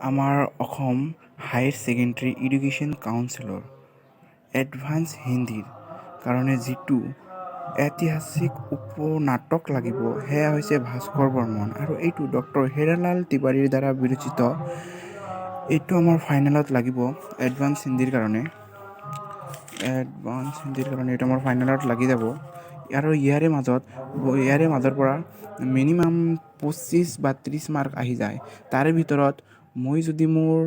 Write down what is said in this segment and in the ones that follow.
আমাৰ অসম higher secondary education কাউন্সিলৰ advance হিন্দীৰ কাৰণে যিটো ঐতিহাসিক উপনাটক লাগিব সেয়া হৈছে ভাস্কৰ বৰ্মন, আৰু এইটো ডক্টৰ হীৰালাল তিৱাৰীৰ দ্বাৰা বিৰচিত। এইটো আমাৰ ফাইনেলত লাগিব এডভান্স হিন্দীৰ কাৰণে এইটো আমাৰ ফাইনেলত লাগি যাব। আৰু ইয়াৰে মাজৰ পৰা মিনিমাম 25 বা 30 মাৰ্ক আহি যায়। তাৰে ভিতৰত মই যদি মোৰ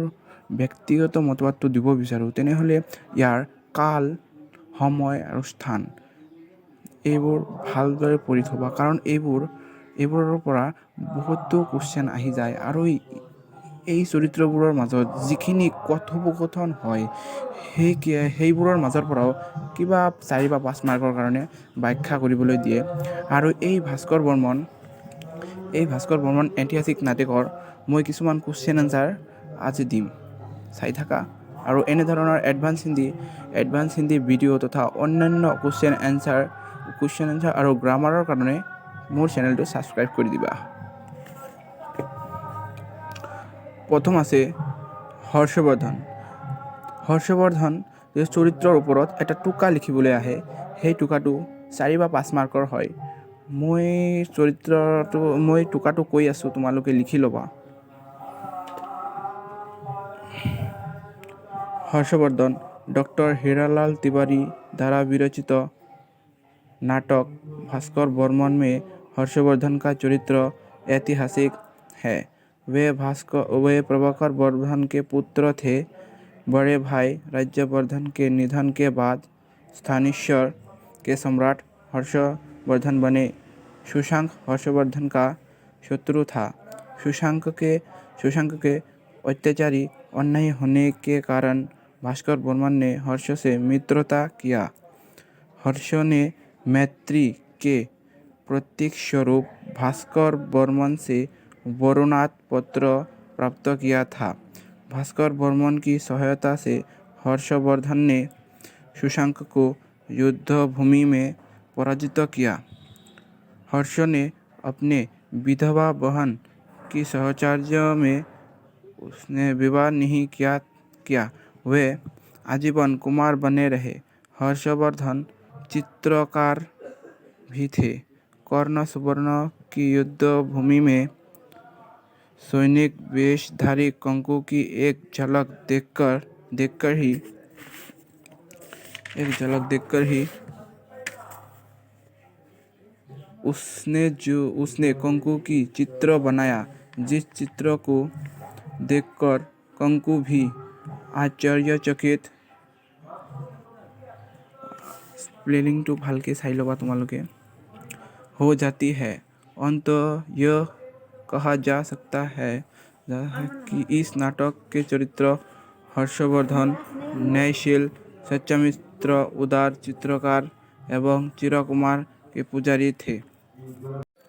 ব্যক্তিগত মতবাদটো দিব বিচাৰোঁ, তেনেহ'লে ইয়াৰ কাল, সময় আৰু স্থান এইবোৰ ভালদৰে পঢ়ি থবা, কাৰণ এইবোৰৰ পৰা বহুতো কুৱেশ্যন আহি যায়। আৰু এই চৰিত্ৰবোৰৰ মাজত যিখিনি কথোপকথন হয় সেইবোৰৰ মাজৰ পৰাও কিবা 4 বা 5 মাৰ্কৰ কাৰণে ব্যাখ্যা কৰিবলৈ দিয়ে। আৰু এই ভাস্কৰ বৰ্মন ঐতিহাসিক নাটকৰ মই কিছুমান কুৱেশ্যন এনচাৰ আজি দিম, চাই থাকা। আৰু এনেধৰণৰ এডভান্স হিন্দী ভিডিঅ' তথা অন্যান্য কুৱেশ্যন এনচাৰ আৰু গ্ৰামাৰৰ কাৰণে মোৰ চেনেলটো ছাবস্ক্ৰাইব কৰি দিবা। প্ৰথম আছে হৰ্ষবৰ্ধন যে চৰিত্ৰৰ ওপৰত এটা টোকা লিখিবলৈ আহে, সেই টোকাটো 4 বা 5 মাৰ্কৰ হয়। মই টোকাটো কৈ আছোঁ, তোমালোকে লিখি ল'বা। হৰ্ষবৰ্ধন ডক্টৰ হীৰালাল तिवारी द्वारा विरचित नाटक भास्कर बर्मन में हर्षवर्धन का चरित्र ऐतिहासिक है। वे प्रभाकर वर्धन के पुत्र थे। बड़े भाई राज्यवर्धन के निधन के बाद स्थानेश्वर के सम्राट हर्षवर्धन बने। शशांक हर्षवर्धन का शत्रु था। शशांक के अत्याचारी अन्याय होने के कारण भास्कर बर्मन ने हर्ष से मित्रता किया। हर्ष ने मैत्री के प्रतीक स्वरूप भास्कर बर्मन से वरुणात पत्र प्राप्त किया था। भास्कर बर्मन की सहायता से हर्षवर्धन ने शशांक को युद्ध भूमि में पराजित किया। हर्ष ने अपने विधवा बहन की सहचर्य में उसने विवाह नहीं किया। वे आजीवन कुमार बने रहे। हर्षवर्धन चित्रकार भी थे। कर्ण सुवर्ण की युद्ध भूमि में सैनिक वेशधारी कंकु की एक झलक देखकर ही उसने कंकु की चित्र बनाया, जिस चित्र को देखकर कंकु भी आश्चर्यचकित। स्पेलिंग तो भालके चाइ लबा तुम्हालोके हो जाती है। अंत यह कहा जा सकता है कि इस नाटक के चरित्र हर्षवर्धन न्यायशील, सच्चामित्र, उदार चित्रकार एवं चिरकुमार के पुजारी थे।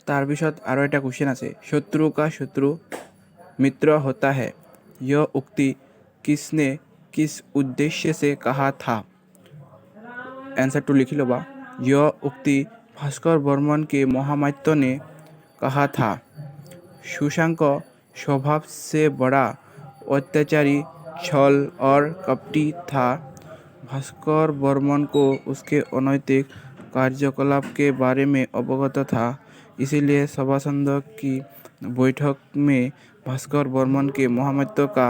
तार पिছত आरो एटा क्वेश्चन আছে, शत्रु का शत्रु मित्र होता है। यह उक्ति किसने किस उद्देश्य से कहा था? आंसर तो लिखी लोबा। यह उक्ति भास्कर बर्मन के महामात्य ने कहा था। शशांक स्वभाव से बड़ा अत्याचारी, छल और कपटी था। भास्कर बर्मन को उसके अनैतिक कार्यकलाप के बारे में अवगत था, इसलिए सभासदों की बैठक में भास्कर बर्मन के महामात्य का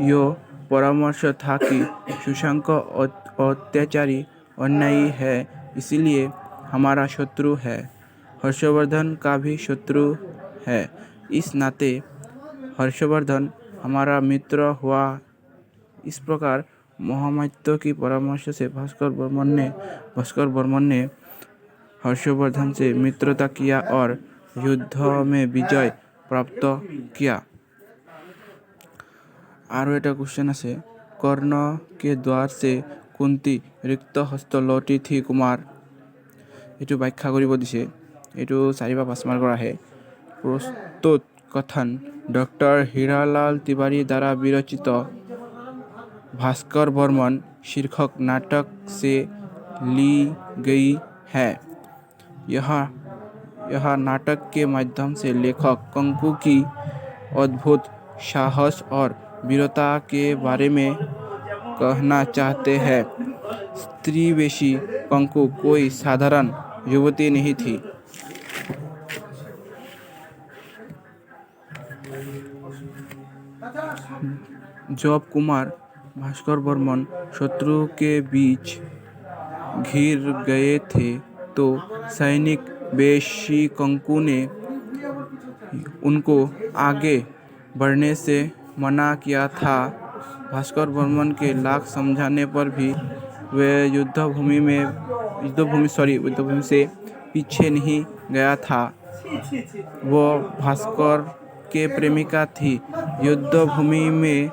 यह परामर्श था कि शशांक अत्याचारी, अन्यायी है, इसलिए हमारा शत्रु है। हर्षवर्धन का भी शत्रु है, इस नाते हर्षवर्धन हमारा मित्र हुआ। इस प्रकार महामात्य की परामर्श से भास्कर बर्मन ने हर्षवर्धन से मित्रता किया और युद्ध में विजय प्राप्त किया। आरो एटा क्वेश्चन আছে, कर्ण के द्वार से कुंती रिक्त हस्त लौटी थी कुमार। एटू व्याख्या करिब दिसे। एटू 4 বা 5 मार्कर आहे। प्रस्तुत कथन डॉक्टर हीरालाल तिवारी द्वारा विरचित भास्कर बर्मन शीर्षक नाटक से ली गई है। यह नाटक के माध्यम से लेखक कंकु की अद्भुत साहस और वीरता के बारे में कहना चाहते हैं। स्त्रीवेशी कंकु कोई साधारण युवती नहीं थी। जब कुमार भास्कर वर्मन शत्रु के बीच घिर गए थे तो सैनिक वेशी कंकु ने उनको आगे बढ़ने से मना किया था। भास्कर वर्मन के लाख समझाने पर भी वे युद्धभूमि से पीछे नहीं गया था। वो भास्कर के प्रेमिका थी। युद्धभूमि में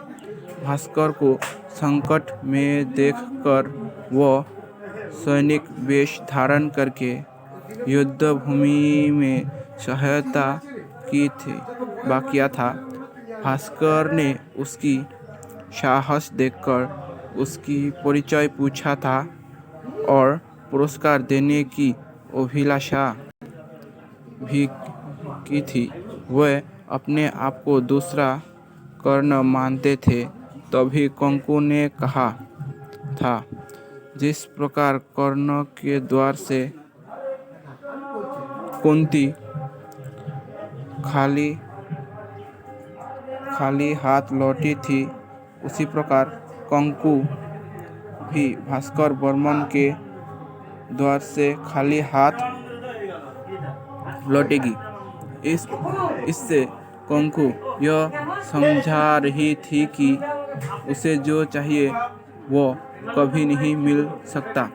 भास्कर को संकट में देखकर वो सैनिक वेश धारण करके युद्धभूमि में सहायता किया था। भास्कर ने उसकी साहस देखकर उसकी परिचय पूछा था और पुरस्कार देने की अभिलाषा भी की थी। वे अपने आप को दूसरा कर्ण मानते थे। तभी कंकु ने कहा था, जिस प्रकार कर्ण के द्वार से कुंती खाली हाथ लौटी थी, उसी प्रकार कंकु भी भास्कर वर्मन के द्वार से खाली हाथ लौटेगी। इससे कंकु यह समझा रही थी कि उसे जो चाहिए वो कभी नहीं मिल सकता।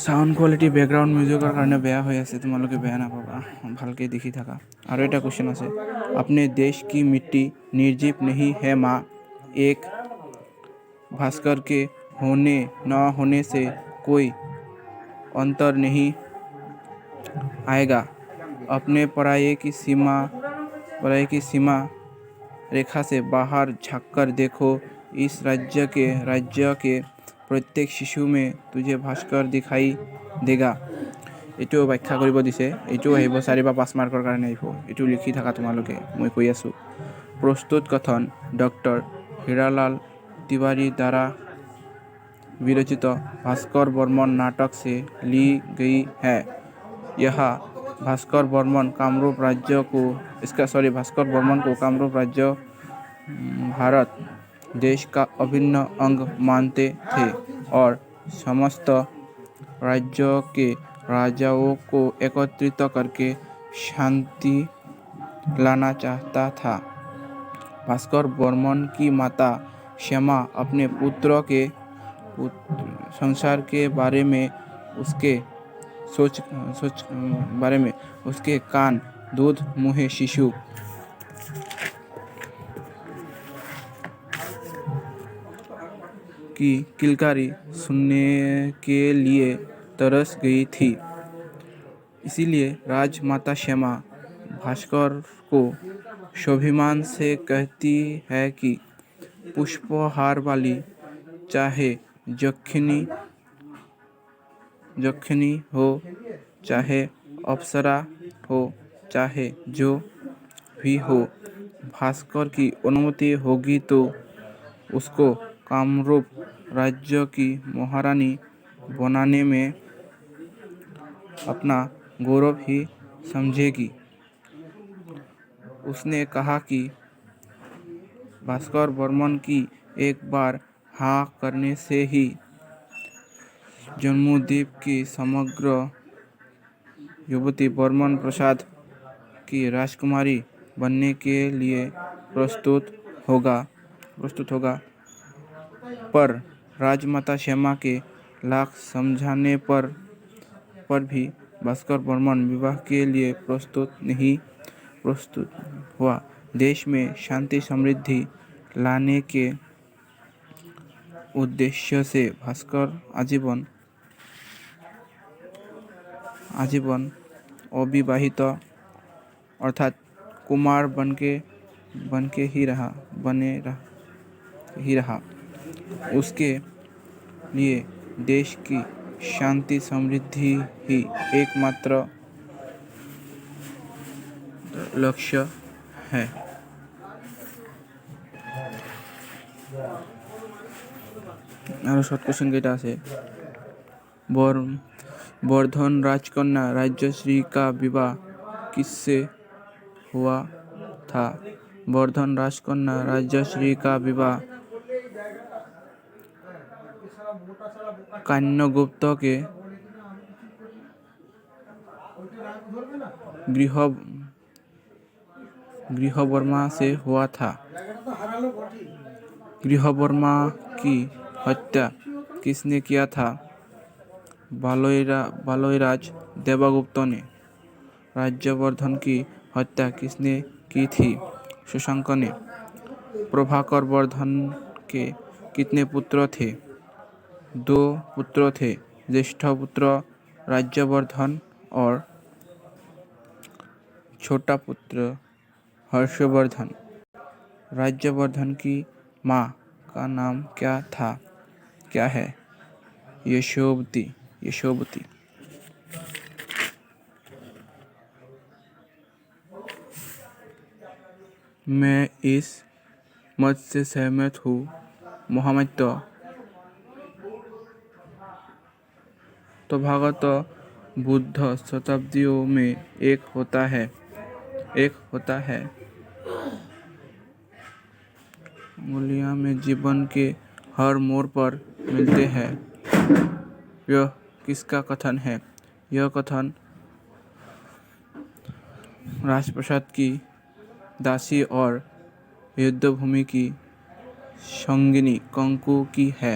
সাউণ্ড কোৱালিটি বেকগ্ৰাউণ্ড মিউজিকৰ কাৰণে বেয়া হৈ আছে, তোমালোকে বেয়া নাপাবা, ভালকৈ দেখি থাকা। আৰু এটা কুৱেশ্যন আছে, अपने देश की मिट्टी निर्जीव नहीं है माँ, एक भास्कर के होने न होने से कोई अंतर नहीं आएगा। अपने पराये की सीमा रेखा से बाहर झांककर देखो, इस राज्य के प्रत्येक शिशु में तुझे भास्कर दिखाई देगा। এইটো ব্যাখ্যা কৰিব দিছে, এইটো আহিব 4 বা 5 মাৰ্কৰ কাৰণে আহিব। এইটো লিখি থাকা তোমালোকে, মই কৈ আছোঁ। प्रस्तुत कथन डॉक्टर हीरालाल तिवारी द्वारा विरचित भास्कर वर्मन नाटक से ली गई है। यह भास्कर वर्मन को कामरूप राज्य भारत देश का अभिन्न अंग मानते थे और समस्त राज्यों के राजाओं को एकत्रित करके शांति लाना चाहता था। भास्कर वर्मन की माता श्यामा अपने पुत्र के संसार के बारे में उसके कान दूध मुहे शिशु की किलकारी सुनने के लिए तरस गई थी। इसीलिए राजमाता श्यामा भास्कर को स्वाभिमान से कहती है कि पुष्पहार वाली, चाहे जखनी हो, चाहे अप्सरा हो, चाहे जो भी हो, भास्कर की अनुमति होगी तो उसको कामरूप राज्य की महारानी बनाने में अपना गौरव ही समझेगी। उसने कहा कि भास्कर वर्मन की एक बार हाँ करने से ही जम्मूद्वीप की समग्र युवती वर्मन प्रसाद की राजकुमारी बनने के लिए प्रस्तुत होगा। पर राजमाता श्यामा के लाख समझाने पर भी भास्कर वर्मन विवाह के लिए प्रस्तुत हुआ। देश में शांति समृद्धि लाने के उद्देश्य से भास्कर आजीवन अविवाहित अर्थात कुमार बनके ही रहा। उसके लिए देश की शांति समृद्धि ही एकमात्र लक्ष्य है। और शॉर्ट क्वेश्चन केटा আছে वर्धन राजकन्या राज्यश्री का विवाह किससे हुआ था? वर्धन राजकन्या राज्यश्री का विवाह कान्यगुप्त के गृहवर्मा से हुआ था। गृहवर्मा की हत्या किसने किया था? बालोईराज देवगुप्त ने। राज्यवर्धन की हत्या किसने की थी? शशांक ने। प्रभाकर वर्धन के कितने पुत्र थे? 2 पुत्र थे। ज्येष्ठ पुत्र राज्यवर्धन और छोटा पुत्र हर्षवर्धन। राज्यवर्धन की माँ का नाम क्या है? यशोवती। मैं इस मत से सहमत हूँ। महामत्य तथागत बुद्ध शताब्दियों में एक होता है। मूल्य में जीवन के हर मोड़ पर मिलते हैं। यह किसका कथन है? यह कथन राजप्रसाद की दासी और युद्धभूमि की संगिनी कंकु की है।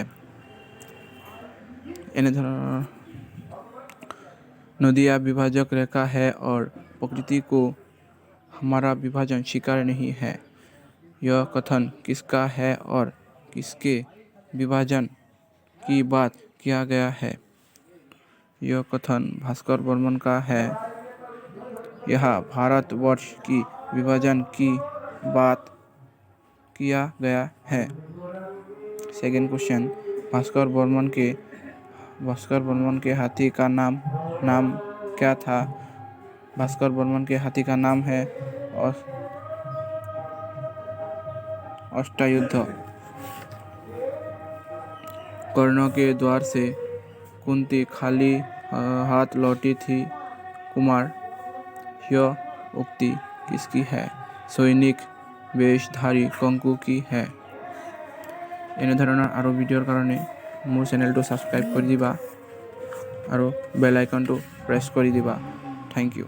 नदियाँ विभाजक रेखा है और प्रकृति को हमारा विभाजन स्वीकार नहीं है। यह कथन किसका है और किसके विभाजन की बात किया गया है? यह कथन भास्कर बर्मन का है। यहाँ भारतवर्ष की विभाजन की बात किया गया है। सेकंड क्वेश्चन, भास्कर बर्मन के हाथी का नाम क्या था? भास्कर बर्मन के हाथी का नाम है अष्टायुध। कर्ण के द्वार से कुंती खाली हाथ लौटी थी। कुमार। यह उक्ति किसकी है? सैनिक वेशधारी कंकु की है। एने धৰণৰ आरो ভিডিঅ'ৰ কাৰণে মোৰ চেনেলটো সাবস্ক্ৰাইব কৰি দিবা আৰু বেল আইকনটো প্ৰেছ কৰি দিবা। Thank you.